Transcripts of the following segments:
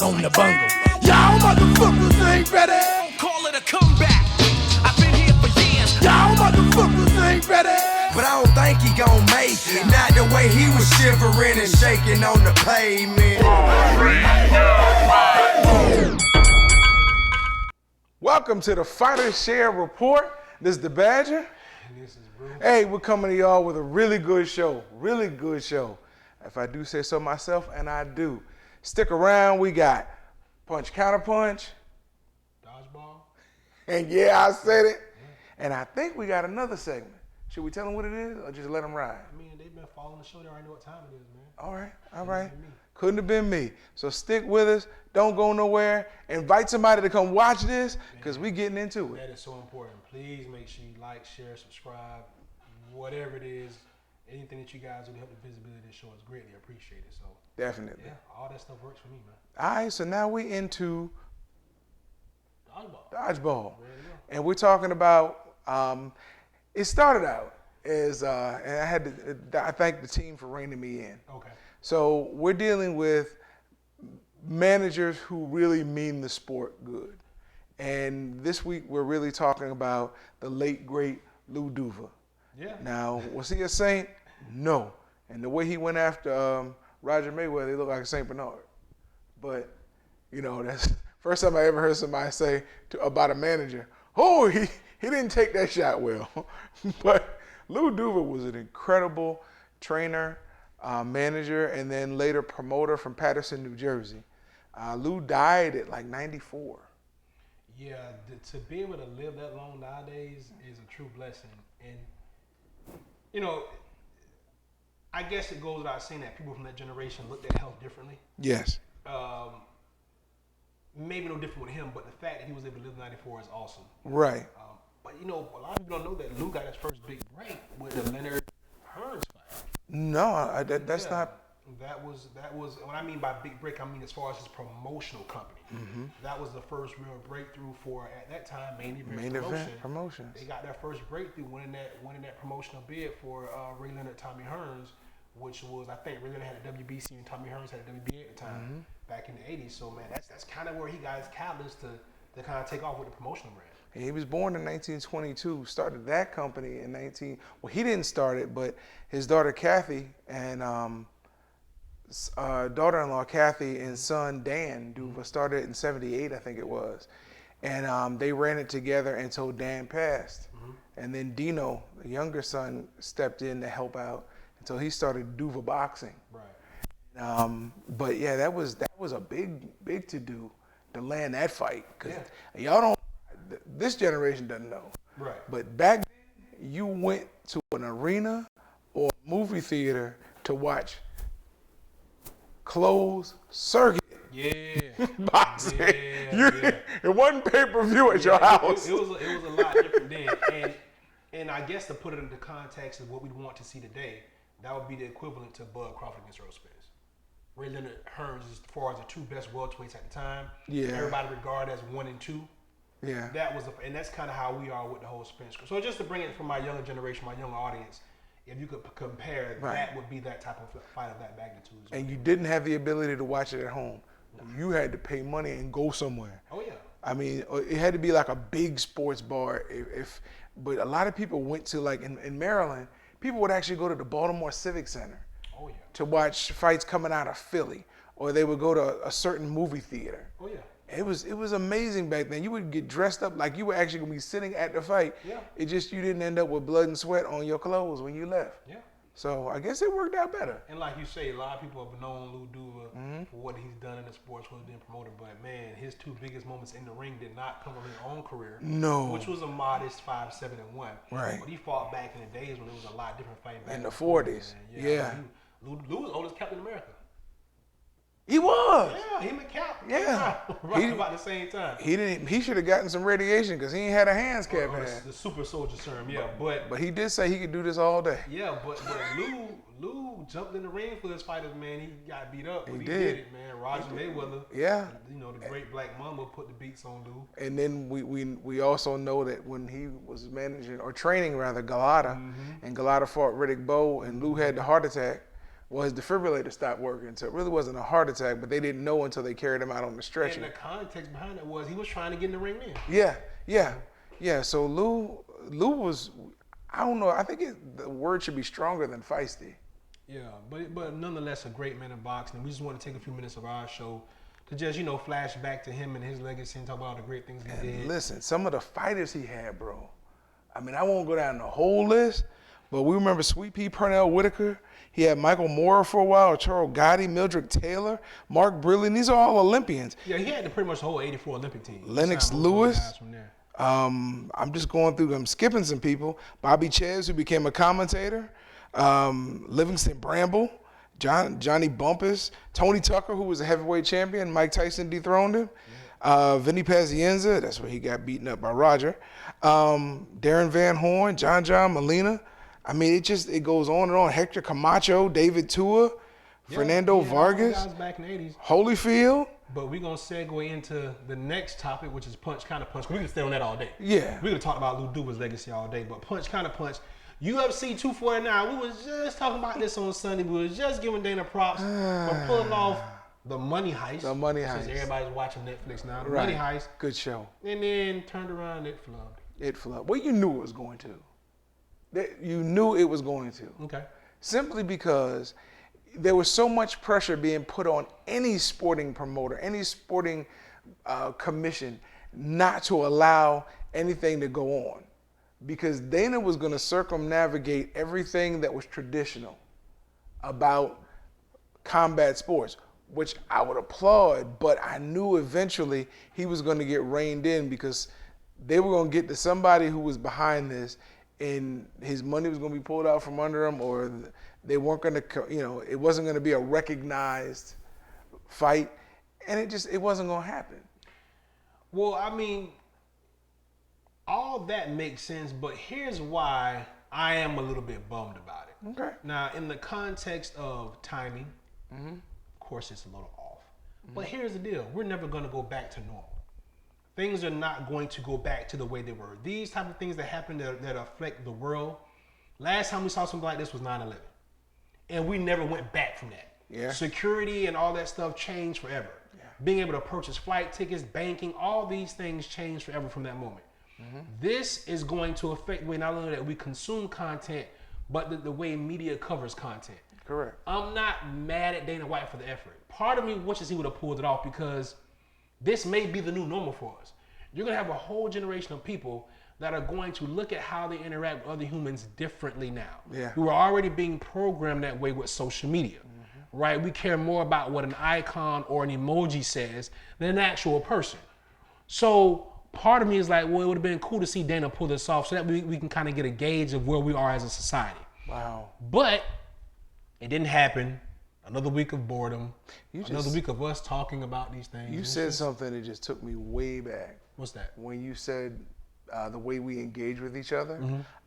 on the bungle. Y'all motherfuckers ain't ready. Call it a comeback. I've been here for years. Y'all motherfuckers ain't ready. But I don't think he gon' make it. Not the way he was shivering and shaking on the pavement. Welcome to the Fighter Share Report. This is the Badger. And this is Bruce. Hey, we're coming to y'all with a really good show. Really good show. If I do say so myself, and I do. Stick around. We got Punch Counter Punch. Dodgeball. And yeah, I said it. And I think we got another segment. Should we tell them what it is or just let them ride? I mean, they've been following the show. They already know what time it is, man. All right. Couldn't have been me. So stick with us. Don't go nowhere. Invite somebody to come watch this because we getting into it. That is so important. Please make sure you like, share, subscribe, whatever it is. Anything that you guys do to help the visibility of this show is greatly appreciated. So Definitely. yeah, all that stuff works for me, man. All right, so now we into Dodgeball. dodgeball. And we're talking about, it started out as, and I thank the team for reining me in. Okay. So we're dealing with managers who really mean the sport good. And this week we're really talking about the late, great Lou Duva. Yeah. Now, was he a saint? No. And the way he went after Roger Mayweather, he looked like a Saint Bernard. But, you know, that's the first time I ever heard somebody say about a manager, oh, he didn't take that shot well. But Lou Duva was an incredible trainer, manager, and then later promoter from Paterson, New Jersey. Lou died at like 94. Yeah, to be able to live that long nowadays is a true blessing. And, you know, I guess it goes without saying that people from that generation looked at health differently. Yes. Maybe no different with him, but the fact that he was able to live 94 is awesome. Right. But, you know, a lot of people don't know that Lou got his first big break with the Leonard Hearns fight. No, that's not. That was what I mean by big break. I mean as far as his promotional company. Mm-hmm. That was the first real breakthrough for at that time main event promotions. They got their first breakthrough winning that promotional bid for Ray Leonard, Tommy Hearns, which was I think Ray Leonard had a WBC and Tommy Hearns had a WBA at the time back in the '80s. So man, that's kind of where he got his catalyst to kind of take off with the promotional brand. He was born in 1922, started that company in well, he didn't start it, but his daughter Kathy and daughter-in-law Kathy and son Dan Duva started in '78, I think it was. And they ran it together until Dan passed. And then Dino, the younger son, stepped in to help out until he started Duva Boxing. Right. But yeah, that was a big to do to land that fight. Cause y'all don't, this generation doesn't know. Right. But back then, you went to an arena or a movie theater to watch closed circuit boxing. It wasn't pay-per-view at your house. It was a lot different then. And I guess to put it into context of what we want to see today, that would be the equivalent to Bud Crawford against Earl Spence. Ray Leonard Hearns, as far as the two best welterweights at the time, everybody regarded as 1 and 2. Yeah. And that's kind of how we are with the whole Spence. So just to bring it from my younger generation, my younger audience, if you could compare, that would be that type of fight of that magnitude. And you didn't have the ability to watch it at home. You had to pay money and go somewhere. Oh yeah. I mean, it had to be like a big sports bar. But a lot of people went to, like in Maryland, people would actually go to the Baltimore Civic Center to watch fights coming out of Philly, or they would go to a certain movie theater. Oh yeah. It was amazing back then. You would get dressed up like you were actually gonna be sitting at the fight. Yeah. It just, you didn't end up with blood and sweat on your clothes when you left. Yeah. So I guess it worked out better. And like you say, a lot of people have known Lou Duva for what he's done in the sports, what he's been promoted. But man, his two biggest moments in the ring did not come from his own career. No. Which was a modest 5-7-1. Right. But he fought back in the days when it was a lot different fighting back In the 40s. Yeah. Lou was the oldest captain in America. He was. Yeah, him and Cap. Yeah. Right about the same time. He should have gotten some radiation because he ain't had a hands Cap had. The super soldier serum, But he did say he could do this all day. Yeah, but Lou jumped in the ring for his fighters, man. He got beat up, but he did it, man. Roger Mayweather. Yeah. You know, the great Black Mamba put the beats on Lou. And then we also know that when he was managing or training rather Galata, and Galata fought Riddick Bowe, and Lou had the heart attack. Well, his defibrillator stopped working, so it really wasn't a heart attack, but they didn't know until they carried him out on the stretcher. And the context behind it was he was trying to get in the ring then. Yeah. So Lou was, I don't know, I think the word should be stronger than feisty. Yeah, but nonetheless a great man in boxing. And we just want to take a few minutes of our show to just, flash back to him and his legacy and talk about all the great things he did. Listen, some of the fighters he had, bro. I mean, I won't go down the whole list, but we remember Sweet Pea Pernell Whitaker. He had Michael Moore for a while, Charles Gotti, Mildred Taylor, Mark Brilliant. These are all Olympians. Yeah, he had pretty much the whole 84 Olympic team. Lennox Lewis. I'm just going through them, skipping some people. Bobby Ches, who became a commentator. Livingston Bramble. Johnny Bumpus. Tony Tucker, who was a heavyweight champion. Mike Tyson dethroned him. Vinny Pazienza, that's where he got beaten up by Roger. Darren Van Horn, John Molina. I mean, it goes on and on. Hector Camacho, David Tua, Fernando Vargas, guys back in the 80s. Holyfield. But we're going to segue into the next topic, which is punch, counter punch. We can stay on that all day. Yeah. We're going to talk about Lou Duva's legacy all day. But punch, counter punch. UFC 249. We was just talking about this on Sunday. We was just giving Dana props for pulling off the Money Heist. The Money Heist. Since everybody's watching Netflix now. The Right. Money Heist. Good show. And then turned around, it flubbed. It flubbed. Well, you knew it was going to. You knew it was going to. Okay. Simply because there was so much pressure being put on any sporting promoter, any sporting commission, not to allow anything to go on. Because Dana was going to circumnavigate everything that was traditional about combat sports, which I would applaud, but I knew eventually he was going to get reined in because they were going to get to somebody who was behind this, and his money was going to be pulled out from under him, or they weren't going to, it wasn't going to be a recognized fight, and it wasn't going to happen. Well, I mean, all that makes sense, but here's why I am a little bit bummed about it. Okay. Now, in the context of timing, of course it's a little off. But here's the deal. We're never going to go back to normal. Things are not going to go back to the way they were. These type of things that happen that affect the world, last time we saw something like this was 9/11. And we never went back from that. Yeah. Security and all that stuff changed forever. Yeah. Being able to purchase flight tickets, banking, all these things changed forever from that moment. This is going to affect the way not only that we consume content, but the way media covers content. Correct. I'm not mad at Dana White for the effort. Part of me wishes he would have pulled it off because this may be the new normal for us. You're going to have a whole generation of people that are going to look at how they interact with other humans differently now. Yeah. We were already being programmed that way with social media, right? We care more about what an icon or an emoji says than an actual person. So part of me is like, well, it would have been cool to see Dana pull this off so that we can kind of get a gauge of where we are as a society. Wow. But it didn't happen. Another week of boredom. Another week of us talking about these things. You said something that just took me way back. What's that? When you said the way we engage with each other,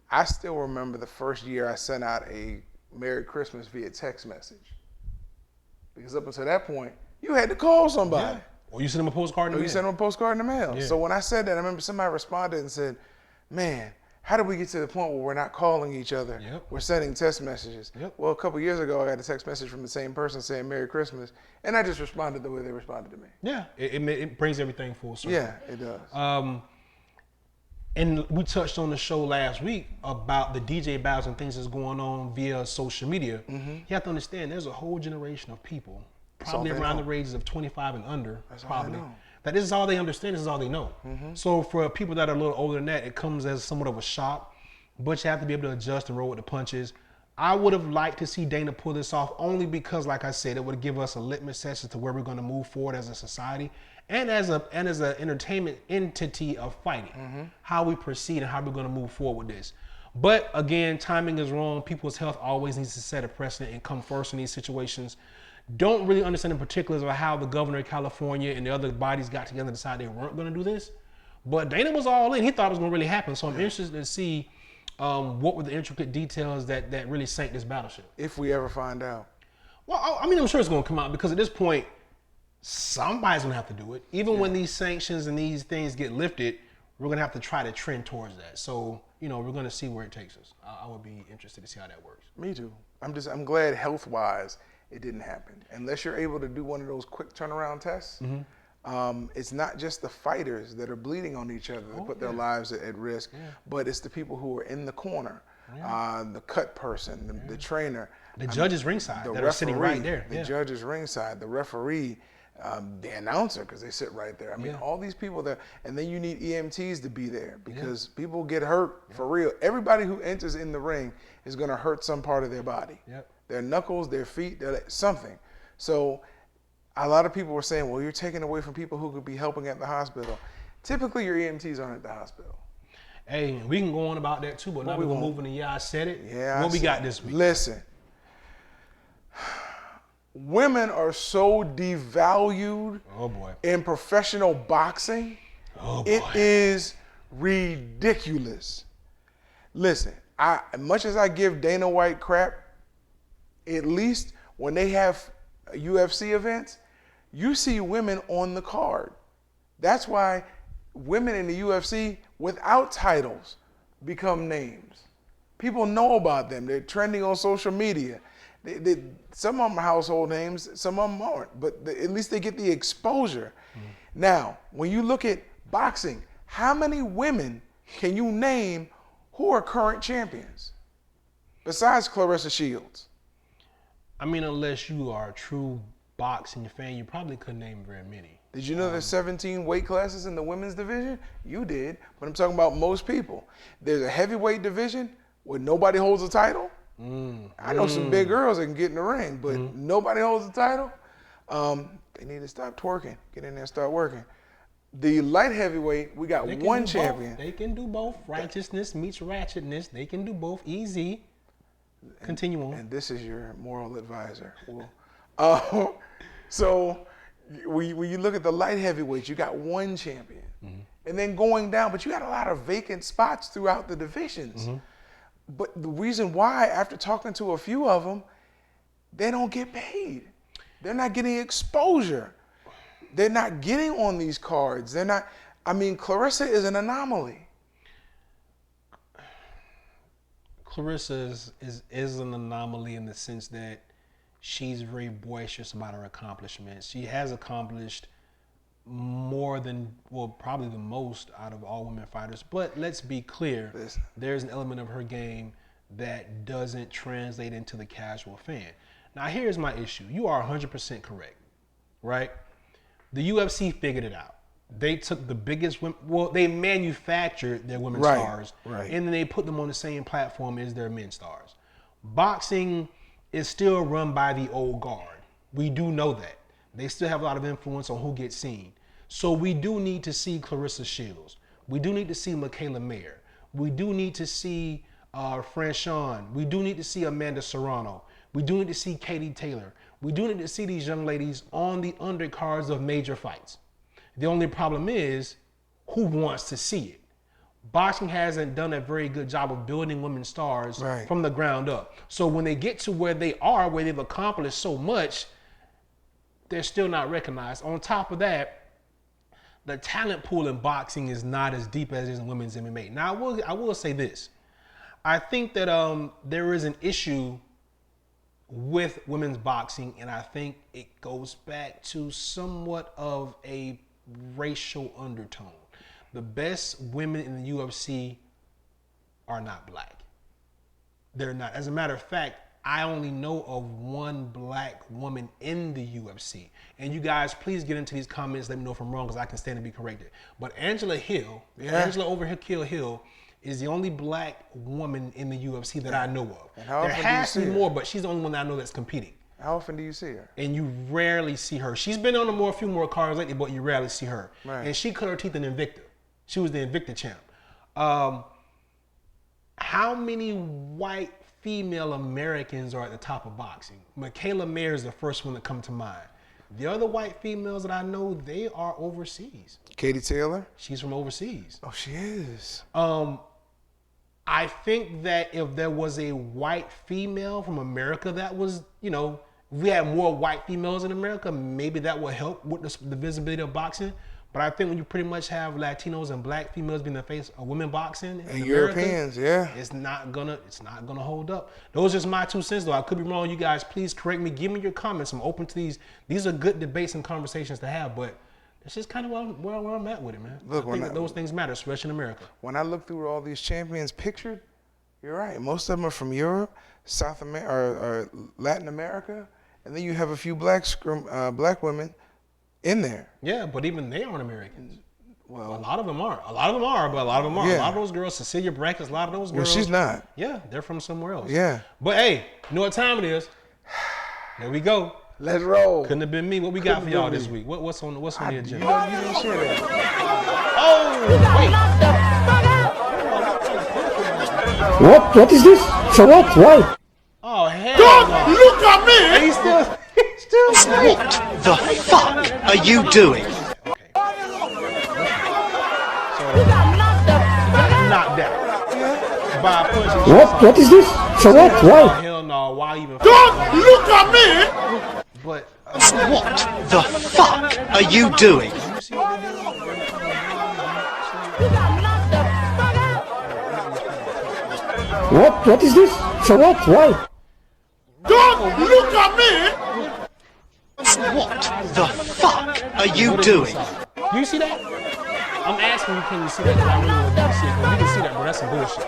I still remember the first year I sent out a Merry Christmas via text message. Because up until that point, you had to call somebody. Yeah. Or you sent them a postcard in the mail. You sent them a postcard in the mail. Yeah. So when I said that, I remember somebody responded and said, man, how did we get to the point where we're not calling each other? Yep. We're sending text messages. Yep. Well, a couple years ago, I got a text message from the same person saying Merry Christmas, and I just responded the way they responded to me. Yeah, it brings everything full circle. Yeah, it does. And we touched on the show last week about the DJ battles and things that's going on via social media. You have to understand there's a whole generation of people, probably around the ages of 25 and under, probably, that this is all they understand, this is all they know. So for people that are a little older than that, it comes as somewhat of a shock, but you have to be able to adjust and roll with the punches. I would have liked to see Dana pull this off only because, like I said, it would give us a litmus test as to where we're going to move forward as a society and as an entertainment entity of fighting, how we proceed and how we're going to move forward with this. But again, timing is wrong. People's health always needs to set a precedent and come first in these situations. Don't really understand the particulars of how the governor of California and the other bodies got together and decided they weren't going to do this. But Dana was all in. He thought it was going to really happen. So I'm interested to see what were the intricate details that really sank this battleship. If we ever find out. Well, I mean, I'm sure it's going to come out because at this point, somebody's going to have to do it. Even when these sanctions and these things get lifted, we're going to have to try to trend towards that. So, we're going to see where it takes us. I would be interested to see how that works. Me too. I'm glad health-wise it didn't happen. Unless you're able to do one of those quick turnaround tests, it's not just the fighters that are bleeding on each other that put their lives at risk, but it's the people who are in the corner, the cut person, the trainer. The judges ringside that are sitting right there. The judges ringside, the referee, the announcer, because they sit right there. I mean, all these people there. And then you need EMTs to be there because people get hurt for real. Everybody who enters in the ring is going to hurt some part of their body. Their knuckles, their feet, something. So a lot of people were saying, well, you're taking away from people who could be helping at the hospital. Typically, your EMTs aren't at the hospital. Hey, we can go on about that too, but now we're going to move into I said it. Yeah, what we got this week? Listen. Women are so devalued in professional boxing. It is ridiculous. Listen, much as I give Dana White crap, at least when they have UFC events, you see women on the card. That's why women in the UFC without titles become names. People know about them. They're trending on social media. Some of them are household names, some of them aren't, but at least they get the exposure. Now, when you look at boxing, how many women can you name who are current champions besides Clarissa Shields? I mean, unless you are a true boxing fan, you probably couldn't name very many. Did you know there's 17 weight classes in the women's division? You did, but I'm talking about most people. There's a heavyweight division where nobody holds a title. I know some big girls that can get in the ring, but nobody holds the title. They need to stop twerking. Get in there and start working. The light heavyweight, we got one champion. Both. They can do both. Righteousness meets ratchetness. They can do both. Easy. Continue on. And this is your moral advisor. Well, so when you look at the light heavyweights, you got one champion. And then going down, but you got a lot of vacant spots throughout the divisions. But the reason why, after talking to a few of them, they don't get paid. They're not getting exposure. They're not getting on these cards. They're not. I mean, Clarissa is an anomaly. Clarissa is an anomaly in the sense that she's very boisterous about her accomplishments. She has accomplished more than, well, probably the most out of all women fighters. But let's be clear, there's an element of her game that doesn't translate into the casual fan. Now, here's my issue. You are 100% correct, right? The UFC figured it out. They took the biggest women, well, they manufactured their women's stars, and then they put them on the same platform as their men's stars. Boxing is still run by the old guard. We do know that. They still have a lot of influence on who gets seen. So we do need to see Clarissa Shields. We do need to see Michaela Mayer. We do need to see Franchon. We do need to see Amanda Serrano. We do need to see Katie Taylor. We do need to see these young ladies on the undercards of major fights. The only problem is, who wants to see it? Boxing hasn't done a very good job of building women's stars from the ground up. So when they get to where they are, where they've accomplished so much, they're still not recognized. On top of that, the talent pool in boxing is not as deep as it is in women's MMA. Now, I will say this. I think that there is an issue with women's boxing, and I think it goes back to somewhat of a racial undertone. The best women in the UFC are not black. They're not. As a matter of fact, I only know of one black woman in the UFC. And you guys, please get into these comments. Let me know if I'm wrong, because I can stand to be corrected. But Angela Hill, Angela Overkill Hill, is the only black woman in the UFC that I know of. There has to be more, but she's the only one that I know that's competing. How often do you see her? And you rarely see her. She's been on a few more cards lately, but you rarely see her. And she cut her teeth in Invicta. She was the Invicta champ. How many white female Americans are at the top of boxing? Michaela Mayer is the first one that comes to mind. The other white females that I know, they are overseas. Katie Taylor? She's from overseas. Oh, she is. I think that if there was a white female from America that was, if we had more white females in America, maybe that would help with the visibility of boxing. But I think when you pretty much have Latinos and black females being the face of women boxing in And America, Europeans, yeah. it's not gonna hold up. Those are just my 2 cents though. I could be wrong. You guys, please correct me. Give me your comments. I'm open to these. These are good debates and conversations to have, but it's just kind of where I'm at with it, man. Look, I think that those things matter, especially in America. When I look through all these champions pictured, you're right. Most of them are from Europe, South America, or Latin America, and then you have a few black women in there. Yeah, but even they aren't Americans. Well, A lot of them are. A lot of them are, but a lot of them are. Yeah. A lot of those girls, Cecilia Brackens, a lot of those girls. well, she's not. Yeah, they're from somewhere else. Yeah. But hey, you know what time it is? There we go. Let's roll. Couldn't have been me. What we got for y'all this week? What's on the You agenda? know, you didn't share that. Oh, wait. What is this? For what? Why? Oh, hell Don't no. look at me! And he's still asleep. The fuck are you doing? Okay. So, he got knocked out by a punch. What is this? For what? Oh, Why? hell no. Why even? Don't look at me! But, What the fuck are you doing? you see what they're doing? What is this? For what? Why? Don't look at me! What the fuck are you doing? Do you see that? I'm asking you, can you see that? 'Cause I really want you to see it. 'Cause you can see that, bro. That's some bullshit.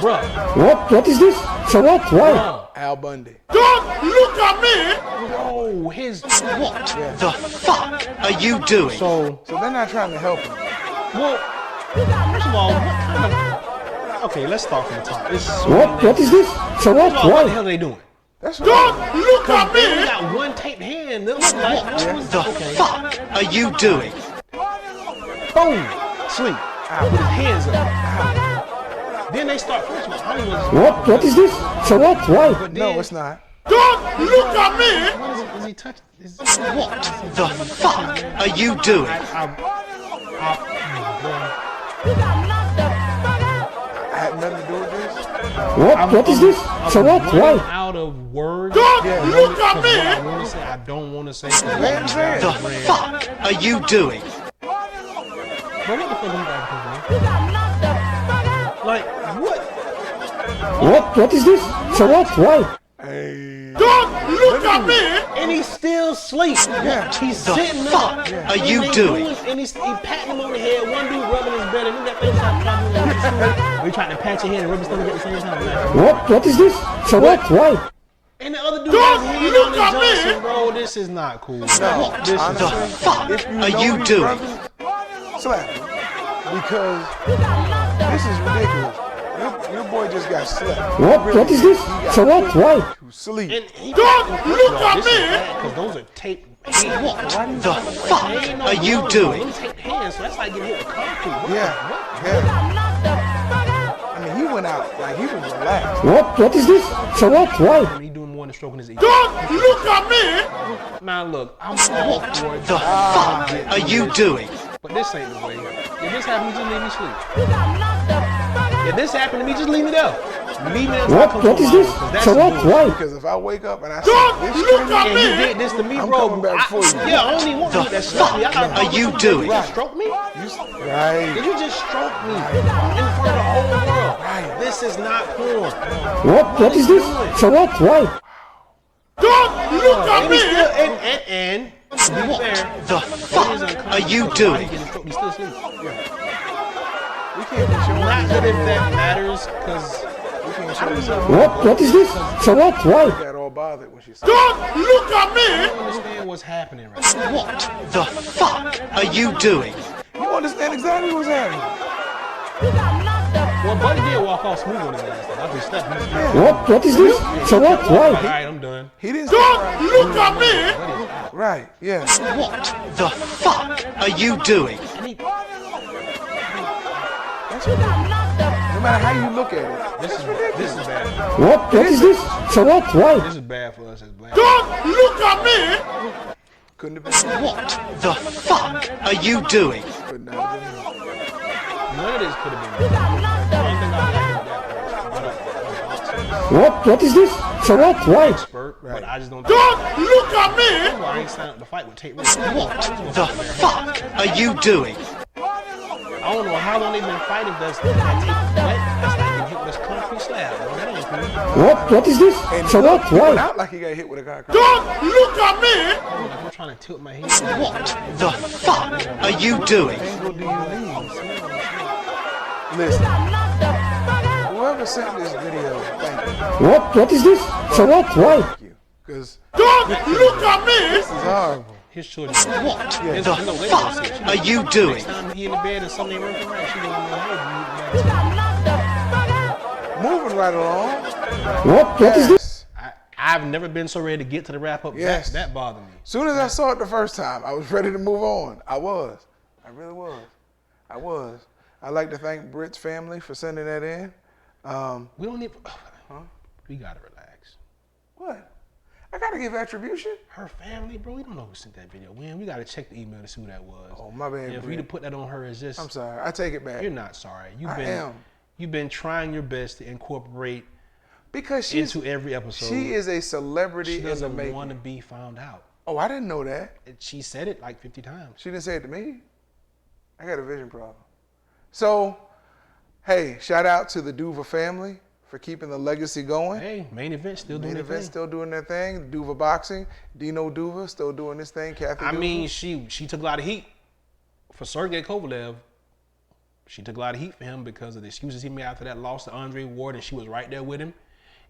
Bruh. What is this? For what? Why? Bruh. Al Bundy. Don't look at me! Bro, his. What the fuck are you doing? So, So they're not trying to help him. well, first of all, what kind of. Okay, let's start from the top. It's so What is this? For what? First of all, what the Why? hell are they doing? That's Don't right. look at They only me! got one taped hand. That look like. What was The fuck are you doing? Boom! Sleep. With his hands up. Then they start. First of all, I don't even. What is this? For what? Why? But then, No, it's not. Don't look at me! What is it? Is he touched? Is What the fuck are you doing? I had nothing to do with this. What is this? For what? Running Why? out of words. Don't Yeah, look at What me! I want to say, I don't want to say. Let him say it. The fuck are you doing? But what the fuck are you guys doing? Like, what? What is this? For what? Why? Hey. Don't look at me! And he's still asleep. Yeah. He's The sitting fuck up. are you And they doing? And he patting him on the head. One dude rubbing his belly. Look at that thing trying to do that. We trying to pat your head and rub his stomach at the same time. Like, What is this? For what? Why? and the other dude Don't has his hand look on the at me. Johnson, bro. This is not cool. No, This is The fuck if you are know you these doing? brothers, slap him. Because this is ridiculous. Your boy just got slapped. What is this? For what? Why? To sleep. And he Don't look at this me. is bad because those are taped hands. What the fuck are you doing? Them taped hands, so that's like getting hit with concrete. What? Yeah, yeah. I mean, he went out like he was relaxed. What is this? For what? Why? And he doing more than stroking his ego. Don't look at me! Man, look, I'm all for it. The fuck are you doing? But this ain't the way. If this happened, just leave me sleep. If this happened to me, just leave me there. Leave me there until I come What to is my this? own, 'cause that's For some what? bullshit. Why? Because if I wake up and I see Don't this look screaming, at And me! you did this to me, I'm bro. coming back for you. Yeah, I only want you to stroke me. I got Are you doing? You just stroke me? right? Did you just stroke me in front of the whole world? Right. This is not porn. What is this? For what? Why? Don't look at And he's me! still, and to be fair, The fuck are you doing? He's still asleep. We can't be showing Not these that if anymore. that matters, because We can't I show don't this know. anymore. What is this? For what? Why? She got all bothered when she said Don't look at I me! don't understand what's happening right now. What the fuck are you doing? you understand exactly what's happening. Well, Buddy did walk off smooth on his ass. Though. I just stepped. He's good. What is this? For what? All Why? right, I'm done. He didn't Don't say look at me! Buddy's out. right. Yeah. What the fuck are you doing? And he, That's ridiculous. No matter how you look at it, this that's is ridiculous. bad. What is this? For what? Why? This is bad for us as black. Don't look at me! Couldn't have been. What the fuck are you doing? Could not have been. None of this could have been. The only thing I like is that What is this? For what? Why? expert, but I just don't. Don't look at me! I ain't signed up to fight with Tate Reeves. What the fuck are you doing? I don't know how long they've been fighting. Does that Tate was wet? That's like getting hit with this concrete slab, bro. That ain't cool. What is this? For what? He went Why? out like he got hit with a concrete. Don't look at me! I'm trying to tilt my head. What the fuck are you doing? Angle do you need? Listen, whoever sent this video, thank you. What is this? For what? Why? Thank you. Because Don't look at me! this is horrible. His children. What His- the no, they fuck don't see it. are you doing? Next time he in the bed and something ain't working right, she gonna be like, hey, Moving right along. What is this? I've never been so ready to get to the wrap up. Yes. That bothered me. Soon as I saw it the first time, I was ready to move on. I was. I really was. I was. I'd like to thank Britt's family for sending that in. We don't need. We gotta relax. What? I gotta give attribution. Her family, bro. We don't know who sent that video. We gotta check the email to see who that was. Oh, my bad, And for you Britt. to put that on her is just. I'm sorry. I take it back. You're not sorry. I am. You've been trying your best to incorporate Because she's into every episode. she is a celebrity She in the doesn't making. want to be found out. Oh, I didn't know that. She said it like 50 times. She didn't say it to me. I got a vision problem. So, hey, shout out to the Duva family for keeping the legacy going. Hey, main event still doing Main their event thing. still doing their thing. Duva boxing. Dino Duva still doing this thing. Kathy I Duva. mean, she took a lot of heat for Sergey Kovalev. She took a lot of heat for him because of the excuses he made after that loss to Andre Ward, and she was right there with him.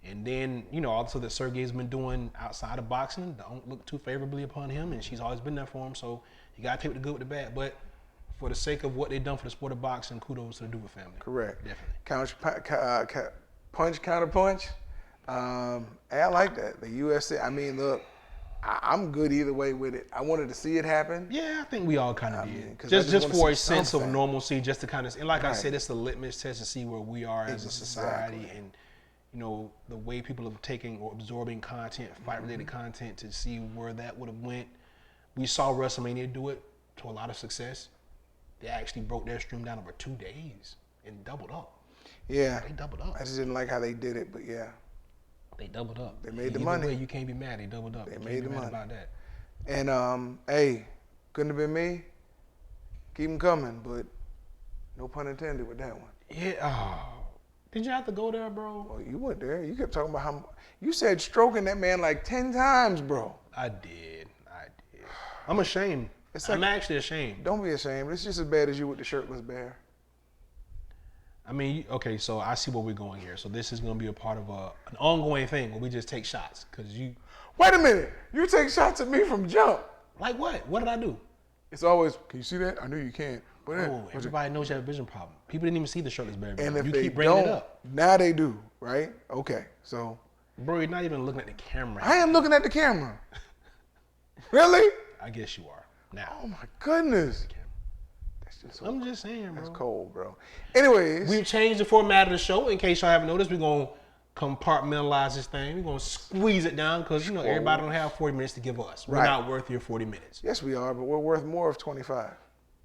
And then, also that Sergey's been doing outside of boxing don't look too favorably upon him, and she's always been there for him. So you gotta take the good with the bad. But for the sake of what they've done for the sport of boxing, kudos to the Duva family. Correct. Definitely. Punch, counter punch. Hey, I like that. The UFC. I mean, look, I'm good either way with it. I wanted to see it happen. Yeah, I think we all kind of mean, 'cause did. I Just just for wanna a see sense of something. normalcy, just to kind of, and like I Right. said, it's a litmus test to see where we are as a society, Exactly. and the way people are taking or absorbing content, fight-related content, to see where that would have went. We saw WrestleMania do it to a lot of success. They actually broke their stream down over 2 days and doubled up. Yeah. They doubled up. I just didn't like how they did it, but yeah. They doubled up. They made the Either money. way, you can't be mad. They doubled up. They You made can't the be mad money. about that. And hey, couldn't have been me. Keep them coming, but no pun intended with that one. Yeah. Oh. Did you have to go there, bro? Oh, you went there. You kept talking about how you said stroking that man like 10 times, bro. I did. I'm ashamed. It's I'm like- actually ashamed. Don't be ashamed. It's just as bad as you with the shirtless bear. I mean, okay, so I see where we're going here. So this is going to be a part of an ongoing thing where we just take shots. Because you, Wait a minute. You take shots at me from jump. like what? What did I do? It's always, can you see that? I knew you can't. But Oh, everybody knows you have a vision problem. People didn't even see the shirtless bear video. and if You they keep bringing don't, it up. now they do, right? Okay, so Bro, you're not even looking at the camera. I am looking at the camera. Really? I guess you are. Now. Oh my goodness. That's just so I'm just saying, bro. that's cold, bro. Anyways, We've changed the format of the show. In case y'all haven't noticed, we're going to compartmentalize this thing. We're going to squeeze it down because, everybody don't have 40 minutes to give us. We're Right. not worth your 40 minutes. yes, we are, but we're worth more of 25.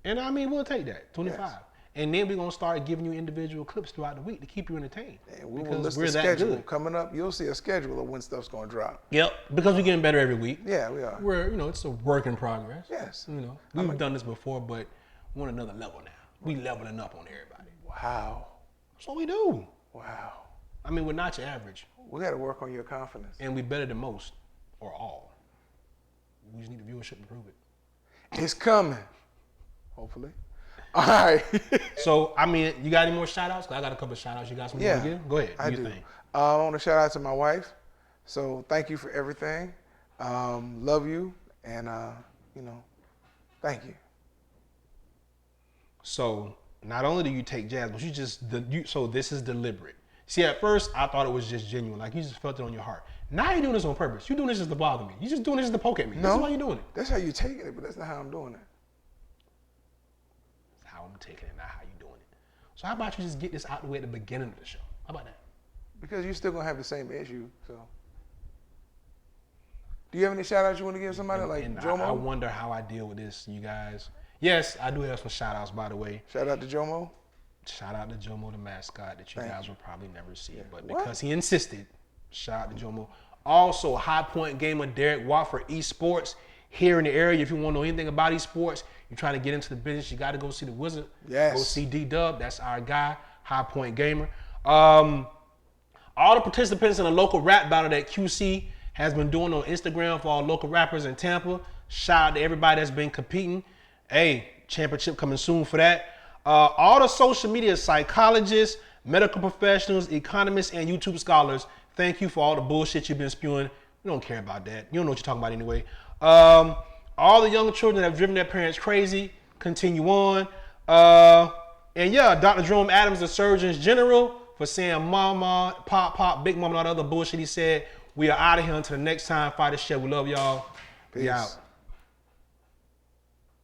And I mean, we'll take that, 25. Yes. And then we're going to start giving you individual clips throughout the week to keep you entertained. And we will because list we're the that schedule good. coming up. You'll see a schedule of when stuff's gonna drop. Yep, because we're getting better every week. Yeah, we are. We're, it's a work in progress. Yes. We've done this before, but we're on another level now. We leveling up on everybody. Wow. That's what we do. Wow. I mean, we're not your average, We got to work on your confidence. and we're better than most or all. We just need the viewership to prove it. It's coming. Hopefully. All right. So, I mean, you got any more shout outs? I got a couple of shout outs. You got some more Yeah. to give? Go ahead. I do do. your thing. I want to shout out to my wife. So thank you for everything. Love you, and thank you. So, not only do you take jabs, but so this is deliberate. See, at first, I thought it was just genuine. Like, you just felt it on your heart. Now you're doing this on purpose. You're doing this just to bother me. You're just doing this just to poke at me. No, That's why you're doing it. That's how you taking it, but that's not how I'm doing it. That's how I'm taking it, not how you're doing it. So how about you just get this out the way at the beginning of the show? How about that? Because you're still gonna have the same issue. So, do you have any shout outs you want to give somebody like And Jomo? I wonder how I deal with this, you guys. Yes, I do have some shout outs, by the way. Shout out to Jomo. Shout out to Jomo, the mascot, that you Thank guys will probably never see. But What? because he insisted, Shout out to Jomo. Also, High Point Gamer Derek Watt for esports here in the area. If you want to know anything about esports, you're trying to get into the business, you got to go see the Wizard. Yes. Go see D-Dub. That's our guy, High Point Gamer. All the participants in the local rap battle that QC has been doing on Instagram for all local rappers in Tampa. Shout out to everybody that's been competing. Hey, championship coming soon for that. All the social media psychologists, medical professionals, economists, and YouTube scholars, thank you for all the bullshit you've been spewing. We don't care about that. You don't know what you're talking about anyway. All the young children that have driven their parents crazy, continue on. And yeah, Dr. Jerome Adams, the Surgeon General, for saying mama, pop, big mama, and all the other bullshit he said. We are out of here until the next time. Fighter Chef. We love y'all. Peace. We out.